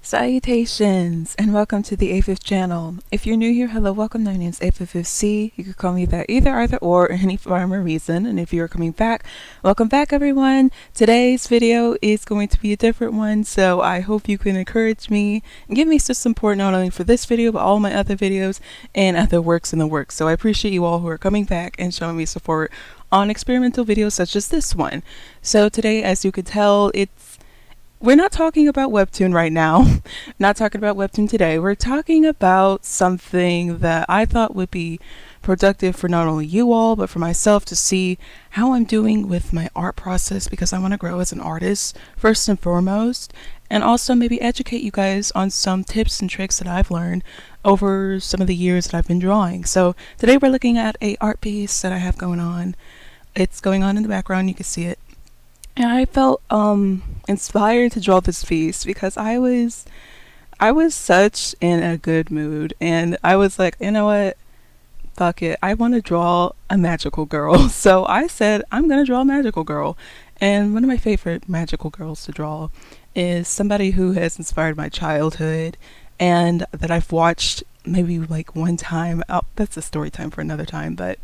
Salutations and welcome to the A5th channel. If you're new here, hello, welcome. My name's A5FC. You could call me that either or any rhyme or reason. And if you're coming back, welcome back everyone. Today's video is going to be a different one, so I hope you can encourage me and give me some support not only for this video but all my other videos and other works in the works. So I appreciate you all who are coming back and showing me support on experimental videos such as this one. So today, as you could tell, we're not talking about Webtoon right now. Not talking about Webtoon today. We're talking about something that I thought would be productive for not only you all, but for myself to see how I'm doing with my art process, because I want to grow as an artist first and foremost, and also maybe educate you guys on some tips and tricks that I've learned over some of the years that I've been drawing. So today we're looking at a art piece that I have going on. It's going on in the background, you can see it. And I felt inspired to draw this piece because I was such in a good mood, and I was like, you know what, fuck it, I want to draw a magical girl. So I said I'm gonna draw a magical girl, and one of my favorite magical girls to draw is somebody who has inspired my childhood and that I've watched maybe like one time. Oh, that's a story time for another time, but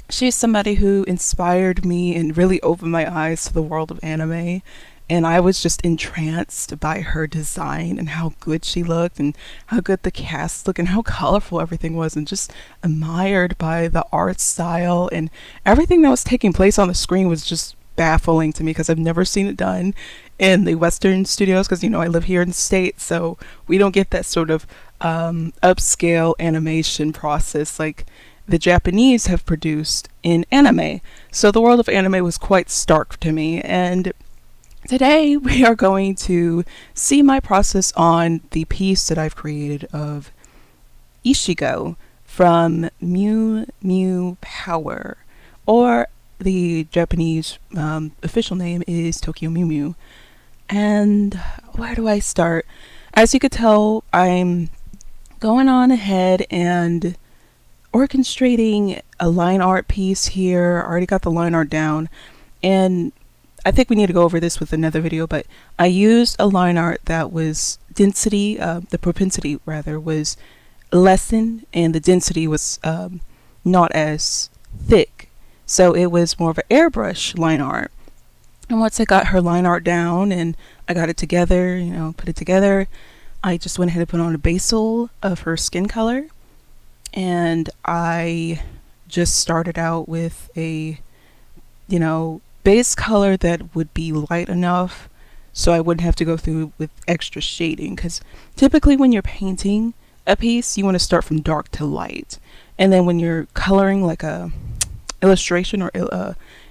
she's somebody who inspired me and really opened my eyes to the world of anime, and I was just entranced by her design and how good she looked and how good the cast looked and how colorful everything was, and just admired by the art style, and everything that was taking place on the screen was just baffling to me because I've never seen it done in the Western studios, because you know I live here in the States, so we don't get that sort of upscale animation process like the Japanese have produced in anime. So the world of anime was quite stark to me, and today we are going to see my process on the piece that I've created of Ichigo from Mew Mew Power, or the Japanese official name is Tokyo Mew Mew. And where do I start? As you could tell, I'm going on ahead and orchestrating a line art piece here. I already got the line art down, and I think we need to go over this with another video, but I used a line art that was density, the propensity rather was lessened, and the density was not as thick, so it was more of an airbrush line art. And once I got her line art down and I got it together, you know, put it together, I just went ahead and put on a basal of her skin color. And I just started out with a, you know, base color that would be light enough so I wouldn't have to go through with extra shading, because typically when you're painting a piece you want to start from dark to light, and then when you're coloring like a illustration or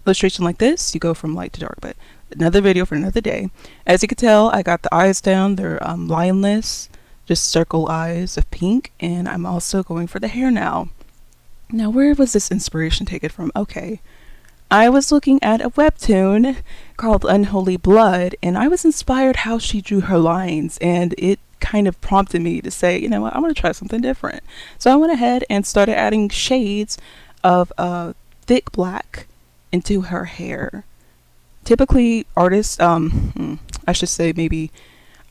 illustration like this, you go from light to dark. But another video for another day. As you can tell, I got the eyes down. They're lineless, just circle eyes of pink, and I'm also going for the hair now. Now, where was this inspiration taken from? Okay, I was looking at a webtoon called Unholy Blood, and I was inspired how she drew her lines, and it kind of prompted me to say, you know what, I want to try something different. So I went ahead and started adding shades of thick black into her hair. Typically artists, I should say maybe,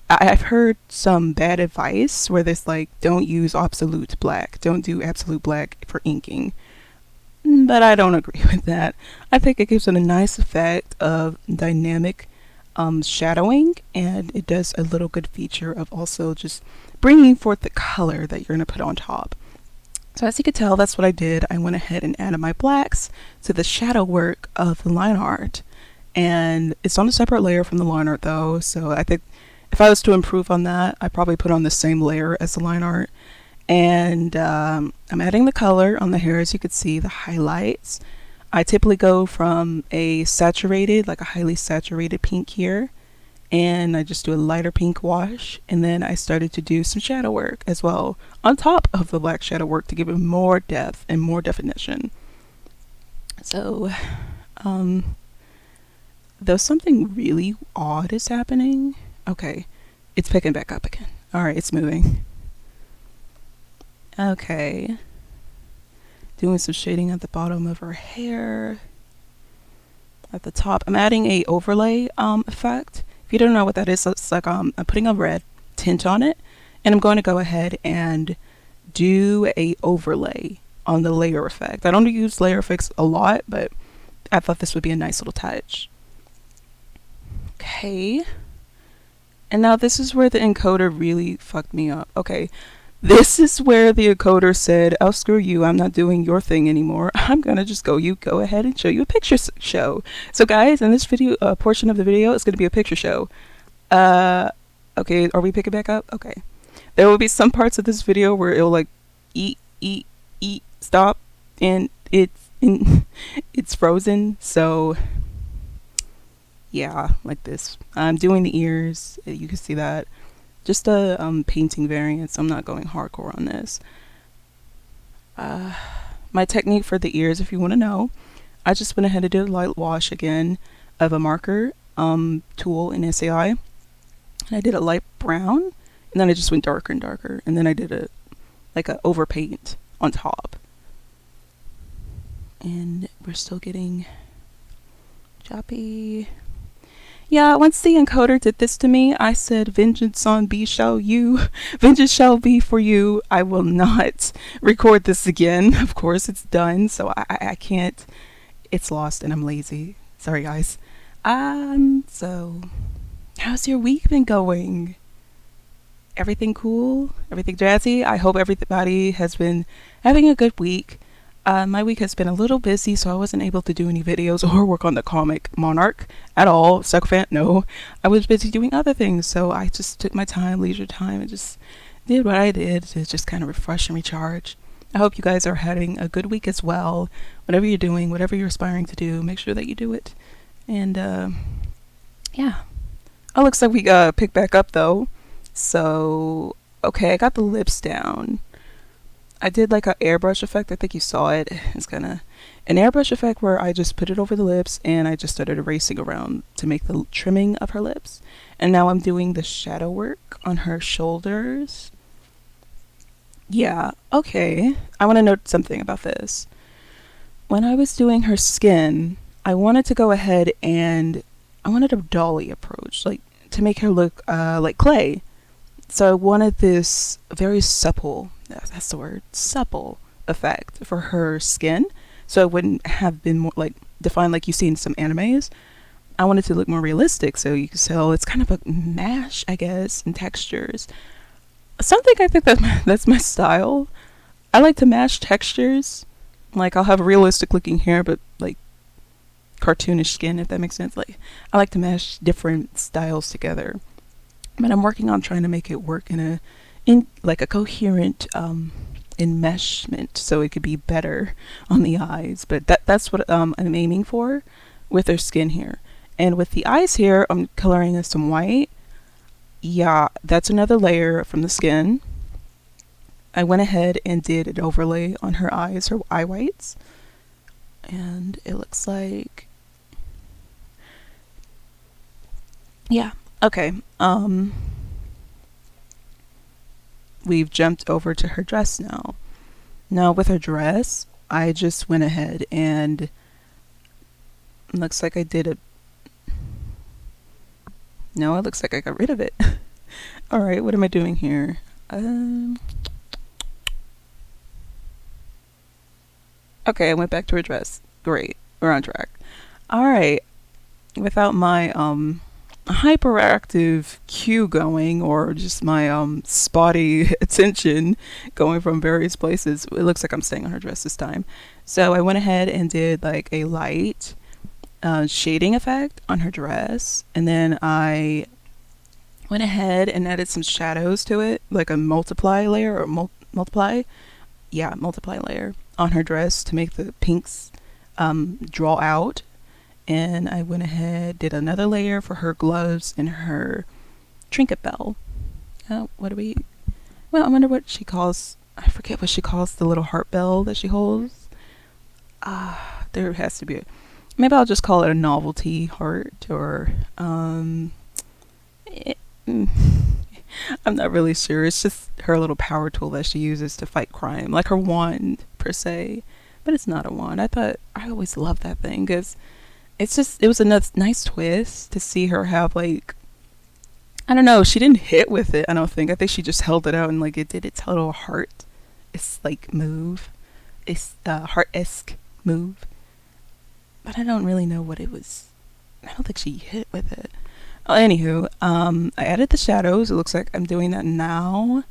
I've heard some bad advice where there's like, don't use absolute black, don't do absolute black for inking, but I don't agree with that. I think it gives it a nice effect of dynamic shadowing, and it does a little good feature of also just bringing forth the color that you're going to put on top. So as you can tell, that's what I did. I went ahead and added my blacks to the shadow work of the line art, and it's on a separate layer from the line art though, so I think if I was to improve on that, I probably put on the same layer as the line art. And I'm adding the color on the hair. As you can see, the highlights, I typically go from a saturated, like a highly saturated pink here, and I just do a lighter pink wash, and then I started to do some shadow work as well on top of the black shadow work to give it more depth and more definition. So though something really odd is happening. Okay, it's picking back up again. Alright, it's moving. Okay, doing some shading at the bottom of her hair. At the top, I'm adding a overlay effect. If you don't know what that is, it's like I'm putting a red tint on it, and I'm going to go ahead and do a overlay on the layer effect. I don't use layer effects a lot, but I thought this would be a nice little touch. Okay, and now this is where the encoder really fucked me up. Okay, this is where the encoder said, "Oh, screw you, I'm not doing your thing anymore. I'm gonna just go ahead and show you a picture show." So guys, in this video portion of the video, it's gonna be a picture show. Okay, are we picking back up? Okay, there will be some parts of this video where it'll like eat, stop, and it's frozen. So yeah, like this. I'm doing the ears. You can see that. Just a painting variant, so I'm not going hardcore on this. My technique for the ears, if you want to know, I just went ahead and did a light wash again of a marker tool in SAI. And I did a light brown, and then I just went darker and darker, and then I did a overpaint on top. And we're still getting choppy. Yeah, once the encoder did this to me, I said, "Vengeance on B shall you. Vengeance shall be for you. I will not record this again." Of course, it's done, so I can't. It's lost, and I'm lazy. Sorry, guys. So, how's your week been going? Everything cool? Everything jazzy? I hope everybody has been having a good week. My week has been a little busy, so I wasn't able to do any videos or work on the comic Monarch at all. Sycophant, no. I was busy doing other things, so I just took my time, leisure time, and just did what I did to just kind of refresh and recharge. I hope you guys are having a good week as well. Whatever you're doing, whatever you're aspiring to do, make sure that you do it. And, yeah. Oh, looks like we picked back up, though. So, okay, I got the lips down. I did like an airbrush effect. I think you saw it. It's kind of an airbrush effect where I just put it over the lips and I just started erasing around to make the trimming of her lips. And now I'm doing the shadow work on her shoulders. Yeah, okay. I want to note something about this. When I was doing her skin, I wanted to go ahead and I wanted a dolly approach, like to make her look like clay. So I wanted this very supple, that's the word, supple effect for her skin. So it wouldn't have been more like defined like you see in some animes. I wanted to look more realistic, so you can tell it's kind of a mash, I guess, in textures. Something I think that's my style. I like to mash textures. Like I'll have realistic looking hair, but like cartoonish skin, if that makes sense. Like I like to mash different styles together. But I'm working on trying to make it work in like a coherent enmeshment, so it could be better on the eyes. But that's what I'm aiming for with her skin here. And with the eyes here, I'm coloring in some white. Yeah, that's another layer from the skin. I went ahead and did an overlay on her eyes, her eye whites. And it looks like, yeah. Okay, we've jumped over to her dress now. Now with her dress, I just went ahead and looks like I did a, no, it looks like I got rid of it. Alright, what am I doing here? Okay, I went back to her dress. Great, we're on track. Alright, without my, hyperactive cue going, or just my spotty attention going from various places, it looks like I'm staying on her dress this time. So I went ahead and did like a light shading effect on her dress, and then I went ahead and added some shadows to it, like a multiply layer or multiply layer on her dress to make the pinks draw out. And I went ahead, did another layer for her gloves and her trinket bell. What do we, well, I wonder what she calls, I forget what she calls the little heart bell that she holds. There has to be maybe I'll just call it a novelty heart, or I'm not really sure. It's just her little power tool that she uses to fight crime, like her wand per se, but it's not a wand. I always loved that thing because it was a nice twist to see her have like I don't know, she didn't hit with it, I don't think. I think she just held it out and like it did its little heart. It's like move. It's heart-esque move. But I don't really know what it was. I don't think she hit with it. Anywho, I added the shadows. It looks like I'm doing that now.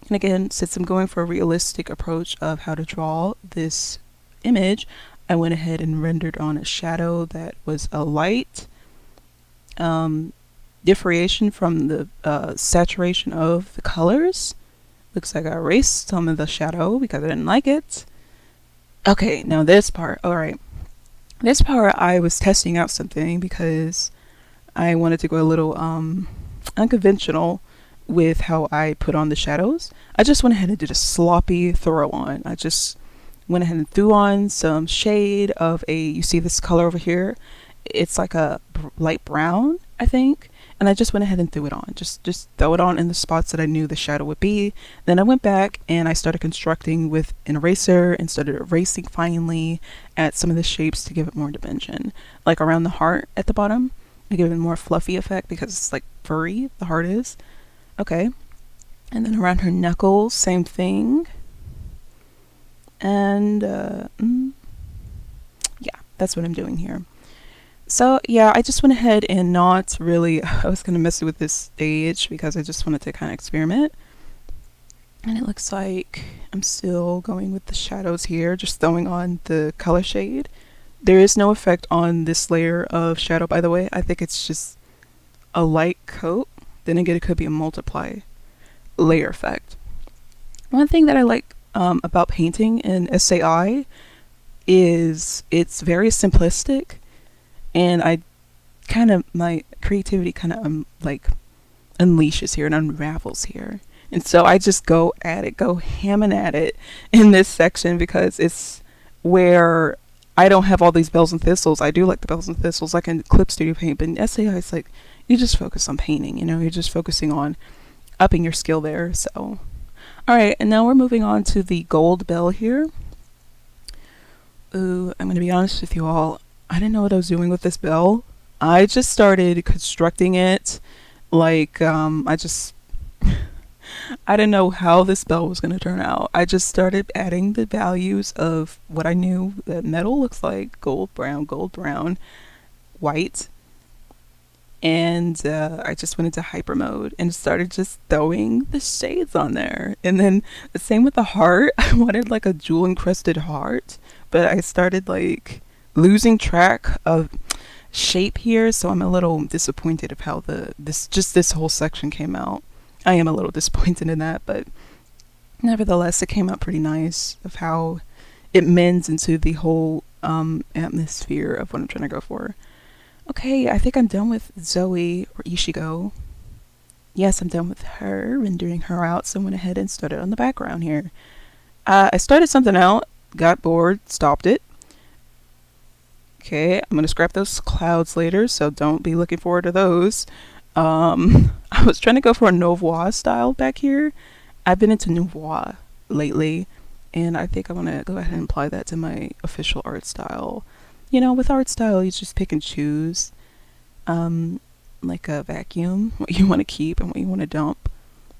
And again, since I'm going for a realistic approach of how to draw this image, I went ahead and rendered on a shadow that was a light differentiation from the saturation of the colors. Looks like I erased some of the shadow because I didn't like it. Okay, now this part. Alright. This part I was testing out something because I wanted to go a little unconventional with how I put on the shadows. I just went ahead and did a sloppy throw on. I just went ahead and threw on some shade of you see this color over here? It's like a light brown, I think. And I just went ahead and threw it on. Just throw it on in the spots that I knew the shadow would be. Then I went back and I started constructing with an eraser and started erasing finely at some of the shapes to give it more dimension. Like around the heart at the bottom, to give it a more fluffy effect because it's like furry, the heart is. Okay. And then around her knuckles, same thing. And yeah, that's what I'm doing here. So yeah, I just went ahead and not really, I was going to mess with this stage because I just wanted to kind of experiment. And it looks like I'm still going with the shadows here, just throwing on the color shade. There is no effect on this layer of shadow, by the way. I think it's just a light coat. Then again, it could be a multiply layer effect. One thing that I like about painting in SAI is it's very simplistic. And my creativity kind of like unleashes here and unravels here. And so I just go at it, go hamming at it in this section because it's where I don't have all these bells and thistles. I do like the bells and thistles like in Clip Studio Paint, but in SAI it's like you just focus on painting, you know, you're just focusing on upping your skill there. So, alright, and now we're moving on to the gold bell here. Ooh, I'm going to be honest with you all. I didn't know what I was doing with this bell. I just started constructing it like I didn't know how this bell was going to turn out. I just started adding the values of what I knew that metal looks like: gold, brown, white. And I just went into hyper mode and started just throwing the shades on there. And then the same with the heart. I wanted like a jewel encrusted heart, but I started like losing track of shape here, so I'm a little disappointed of how this whole section came out. I am a little disappointed in that, but nevertheless it came out pretty nice of how it mends into the whole atmosphere of what I'm trying to go for. Okay, I think I'm done with Zoe or Ichigo. Yes, I'm done with her, rendering her out, so I went ahead and started on the background here. I started something out, got bored, stopped it. Okay, I'm going to scrap those clouds later, so don't be looking forward to those. I was trying to go for a Nouveau style back here. I've been into Nouveau lately, and I think I want to go ahead and apply that to my official art style. You know, with art style, you just pick and choose, like a vacuum, what you want to keep and what you want to dump,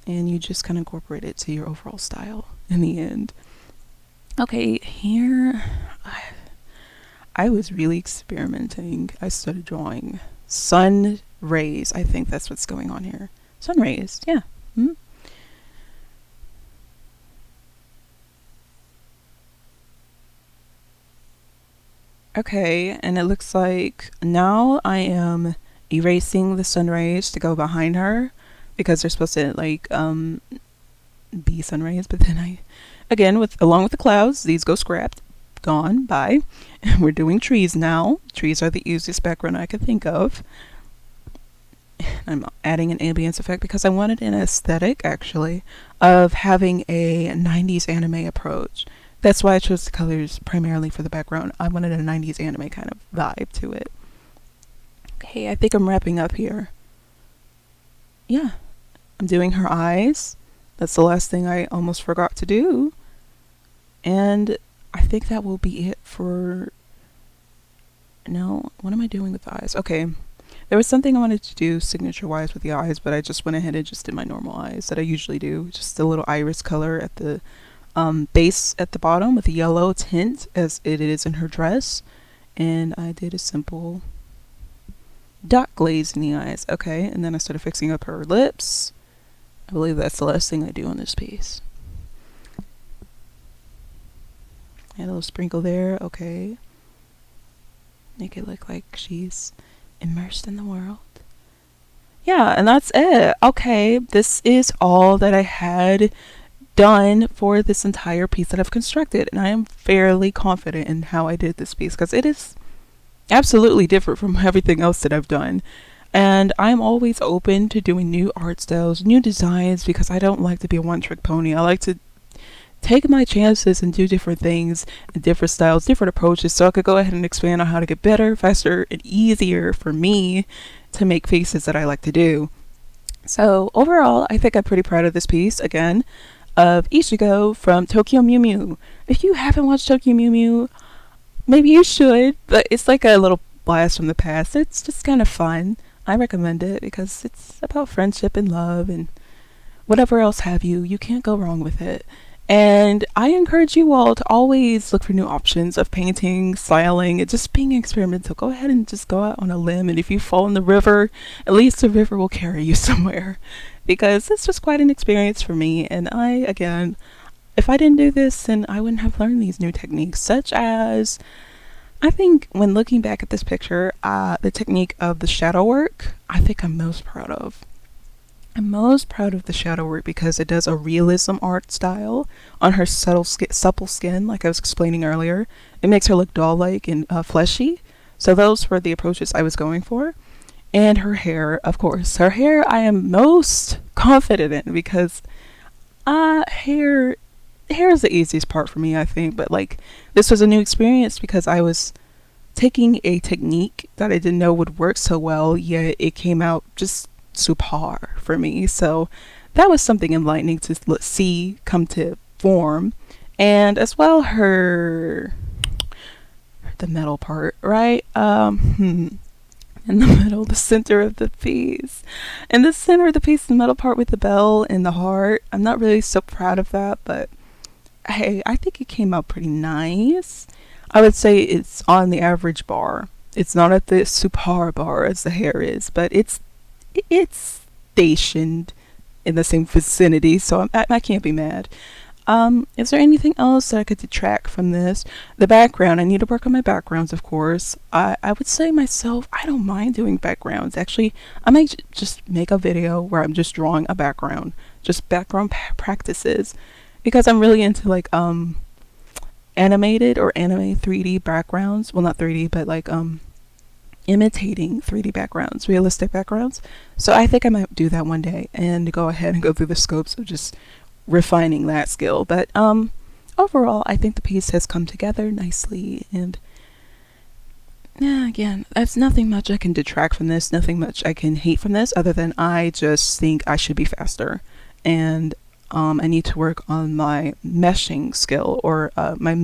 and you just kind of incorporate it to your overall style in the end. Okay, here I was really experimenting. I started drawing sun rays. I think that's what's going on here. Sun rays, yeah. Okay, and it looks like now I am erasing the sun rays to go behind her because they're supposed to like be sun rays, but then again along with the clouds, these go scrapped. Gone, bye. We're doing trees now. Trees are the easiest background I could think of. I'm adding an ambience effect because I wanted an aesthetic, actually, of having a 90s anime approach. That's why I chose the colors primarily for the background. I wanted a 90s anime kind of vibe to it. Okay, I think I'm wrapping up here. Yeah, I'm doing her eyes. That's the last thing I almost forgot to do. And I think that will be it for... No, what am I doing with the eyes? Okay, There was something I wanted to do signature wise with the eyes, but I just went ahead and just did my normal eyes that I usually do. Just a little iris color at the base at the bottom with a yellow tint as it is in her dress. And I did a simple dot glaze in the eyes. Okay, and then I started fixing up her lips. I believe that's the last thing I do on this piece. Add a little sprinkle there. Okay. Make it look like she's immersed in the world. Yeah, and that's it. Okay, this is all that I had done for this entire piece that I've constructed, and I am fairly confident in how I did this piece because it is absolutely different from everything else that I've done. And I'm always open to doing new art styles, new designs, because I don't like to be a one-trick pony. I like to take my chances and do different things, different styles, different approaches, so I could go ahead and expand on how to get better, faster, and easier for me to make faces that I like to do. So overall, I think I'm pretty proud of this piece, again, of Ichigo from Tokyo Mew Mew. If you haven't watched Tokyo Mew Mew, maybe you should, but it's like a little blast from the past. It's just kind of fun. I recommend it because it's about friendship and love and whatever else have you. You can't go wrong with it. And I encourage you all to always look for new options of painting, styling, and just being experimental. Go ahead and just go out on a limb, and if you fall in the river, at least the river will carry you somewhere, because it's just quite an experience for me. And again, if I didn't do this, then I wouldn't have learned these new techniques, such as, I think when looking back at this picture, the technique of the shadow work, I think I'm most proud of. I'm most proud of the shadow work because it does a realism art style on her supple skin, like I was explaining earlier. It makes her look doll-like and fleshy. So those were the approaches I was going for. And her hair, of course. Her hair I am most confident in because hair is the easiest part for me, I think. But like, this was a new experience because I was taking a technique that I didn't know would work so well, yet it came out just subpar for me. So that was something enlightening to see come to form. And as well, the metal part, right? In the middle, the center of the piece. In the center of the piece, the metal part with the bell and the heart. I'm not really so proud of that, but hey, I think it came out pretty nice. I would say it's on the average bar. It's not at the subpar bar as the hair is, but it's stationed in the same vicinity, so I can't be mad. Is there anything else that I could detract from this? The background, I need to work on my backgrounds, of course. I would say myself, I don't mind doing backgrounds. Actually, I might just make a video where I'm just drawing a background, just background practices, because I'm really into like animated or anime 3D backgrounds. Well, not 3D, but like imitating 3D backgrounds, realistic backgrounds. So I think I might do that one day and go ahead and go through the scopes of just refining that skill. But overall, I think the piece has come together nicely, and yeah, again, there's nothing much I can detract from this, nothing much I can hate from this, other than I just think I should be faster, and I need to work on my meshing skill, or my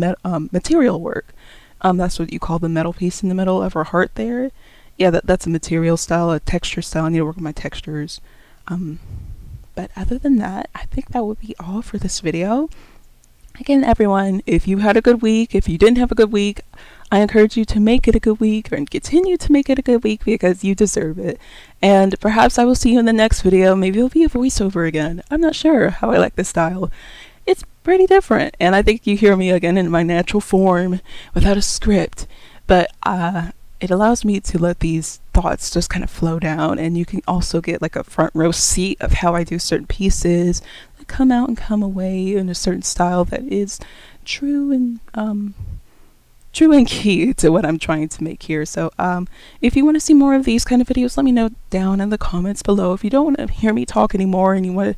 material work. That's what you call the metal piece in the middle of her heart there. Yeah, that's a material style, a texture style. I need to work on my textures. But other than that, I think that would be all for this video. Again, everyone, if you had a good week, if you didn't have a good week, I encourage you to make it a good week and continue to make it a good week because you deserve it. And perhaps I will see you in the next video. Maybe it'll be a voiceover again. I'm not sure how I like this style. It's pretty different, and I think you hear me again in my natural form without a script, but it allows me to let these thoughts just kind of flow down, and you can also get like a front row seat of how I do certain pieces that come out and come away in a certain style that is true and key to what I'm trying to make here. So if you want to see more of these kind of videos, let me know down in the comments below. If you don't want to hear me talk anymore and you want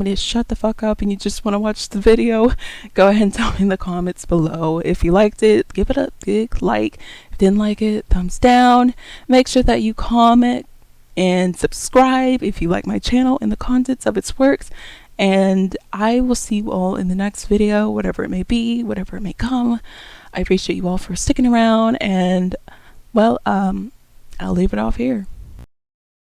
me to shut the fuck up and you just want to watch the video, go ahead and tell me in the comments below. If you liked it, give it a big like. If you didn't like it, thumbs down. Make sure that you comment and subscribe if you like my channel and the contents of its works. And I will see you all in the next video, whatever it may be, whatever it may come. I appreciate you all for sticking around, and well, I'll leave it off here.